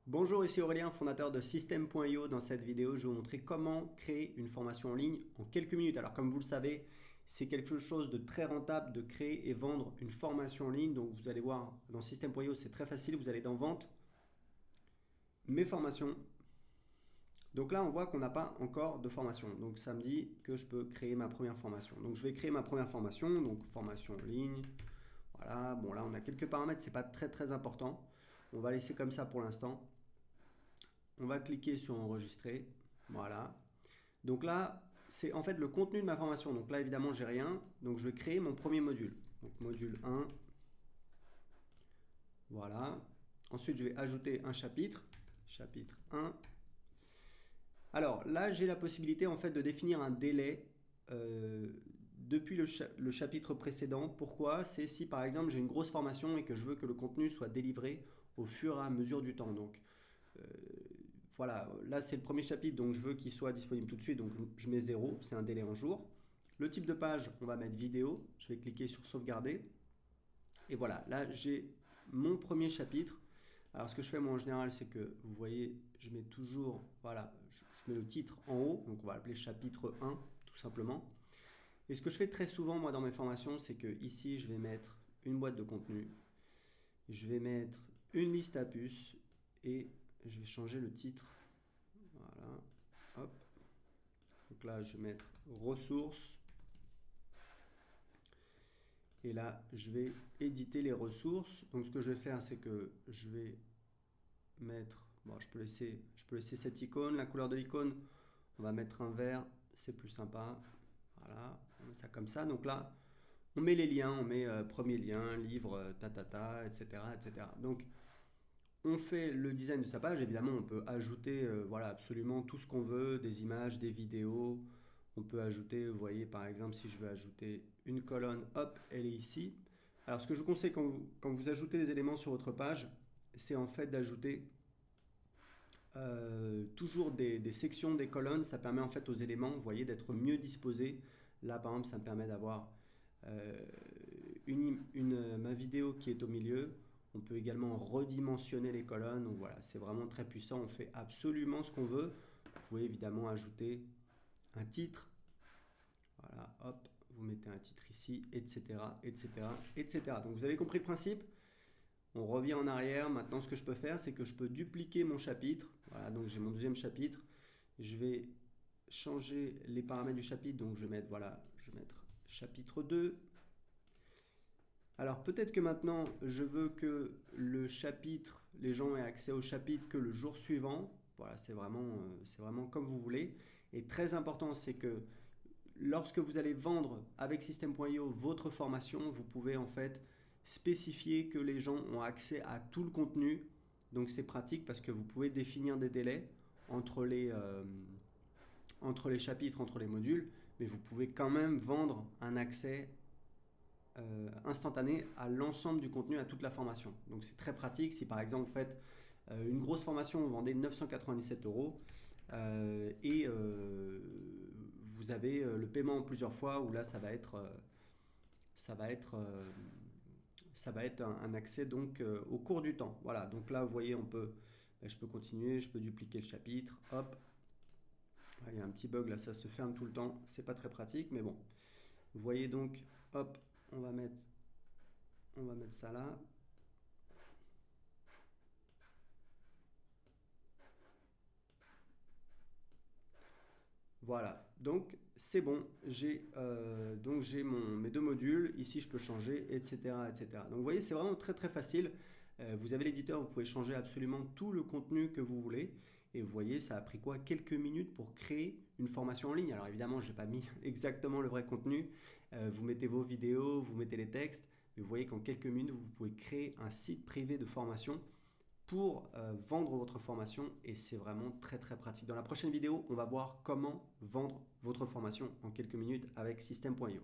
Bonjour, ici Aurélien, fondateur de System.io. Dans cette vidéo, je vais vous montrer comment créer une formation en ligne en quelques minutes. Alors comme vous le savez, c'est quelque chose de très rentable de créer et vendre une formation en ligne. Donc vous allez voir dans System.io, c'est très facile. Vous allez dans Vente, Mes formations. Donc là, on voit qu'on n'a pas encore de formation. Donc ça me dit que je peux créer ma première formation. Donc je vais créer ma première formation, donc formation en ligne. Voilà, bon là on a quelques paramètres, c'est pas très important. On va laisser comme ça pour l'instant. On va cliquer sur enregistrer. Voilà. Donc là, c'est en fait le contenu de ma formation. Donc là, évidemment, j'ai rien. Donc je vais créer mon premier module. Donc module 1. Voilà. Ensuite, je vais ajouter un chapitre. Chapitre 1. Alors là, j'ai la possibilité en fait de définir un délai depuis le chapitre précédent. Pourquoi? C'est si par exemple j'ai une grosse formation et que je veux que le contenu soit délivré au fur et à mesure du temps. Donc voilà, là c'est le premier chapitre, donc je veux qu'il soit disponible tout de suite, donc je mets 0, c'est un délai en jour. Le type de page, on va mettre vidéo, je vais cliquer sur sauvegarder. Et voilà, là j'ai mon premier chapitre. Alors ce que je fais moi en général, c'est que vous voyez, je mets toujours, voilà, je mets le titre en haut, donc on va l'appeler chapitre 1, tout simplement. Et ce que je fais très souvent moi dans mes formations, c'est que ici je vais mettre une boîte de contenu, je vais mettre une liste à puces et je vais changer le titre. Voilà, hop. Donc là, je vais mettre ressources. Et là, je vais éditer les ressources. Donc ce que je vais faire, c'est que je vais mettre, bon, je peux laisser cette icône, la couleur de l'icône, on va mettre un vert, c'est plus sympa. Voilà, on met ça comme ça. Donc là, on met les liens, on met premier lien, livre, etc. Donc on fait le design de sa page. Évidemment, on peut ajouter voilà, absolument tout ce qu'on veut, des images, des vidéos. On peut ajouter, vous voyez, par exemple, si je veux ajouter une colonne, hop, elle est ici. Alors, ce que je vous conseille quand vous ajoutez des éléments sur votre page, c'est en fait d'ajouter toujours des sections, des colonnes. Ça permet en fait aux éléments, vous voyez, d'être mieux disposés. Là, par exemple, ça me permet d'avoir ma vidéo qui est au milieu. On peut également redimensionner les colonnes. Donc voilà, c'est vraiment très puissant. On fait absolument ce qu'on veut. Vous pouvez évidemment ajouter un titre. Voilà, hop, vous mettez un titre ici, etc. Donc vous avez compris le principe. On revient en arrière. Maintenant, ce que je peux faire, c'est que je peux dupliquer mon chapitre. Voilà, donc j'ai mon deuxième chapitre. Je vais changer les paramètres du chapitre. Donc je vais mettre, voilà, je vais mettre chapitre 2. Alors peut-être que maintenant je veux que le chapitre, les gens aient accès au chapitre que le jour suivant. Voilà, c'est vraiment comme vous voulez. Et très important, c'est que lorsque vous allez vendre avec System.io votre formation, vous pouvez en fait spécifier que les gens ont accès à tout le contenu. Donc c'est pratique parce que vous pouvez définir des délais entre les chapitres, entre les modules, mais vous pouvez quand même vendre un accès instantané à l'ensemble du contenu, à toute la formation. Donc c'est très pratique. Si par exemple vous faites une grosse formation, vous vendez 997 euros et vous avez le paiement en plusieurs fois, où là ça va être un accès donc au cours du temps. Voilà, donc là vous voyez, je peux continuer, je peux dupliquer le chapitre, hop. Il y a un petit bug là, ça se ferme tout le temps, c'est pas très pratique, mais bon. Vous voyez donc, hop, on va mettre ça là. Voilà, donc c'est bon, j'ai mes deux modules, ici je peux changer, etc. Donc vous voyez, c'est vraiment très facile. Vous avez l'éditeur, vous pouvez changer absolument tout le contenu que vous voulez. Et vous voyez, ça a pris quoi? Quelques minutes pour créer une formation en ligne. Alors évidemment, je n'ai pas mis exactement le vrai contenu. Vous mettez vos vidéos, vous mettez les textes. Et vous voyez qu'en quelques minutes, vous pouvez créer un site privé de formation pour vendre votre formation, et c'est vraiment très pratique. Dans la prochaine vidéo, on va voir comment vendre votre formation en quelques minutes avec System.io.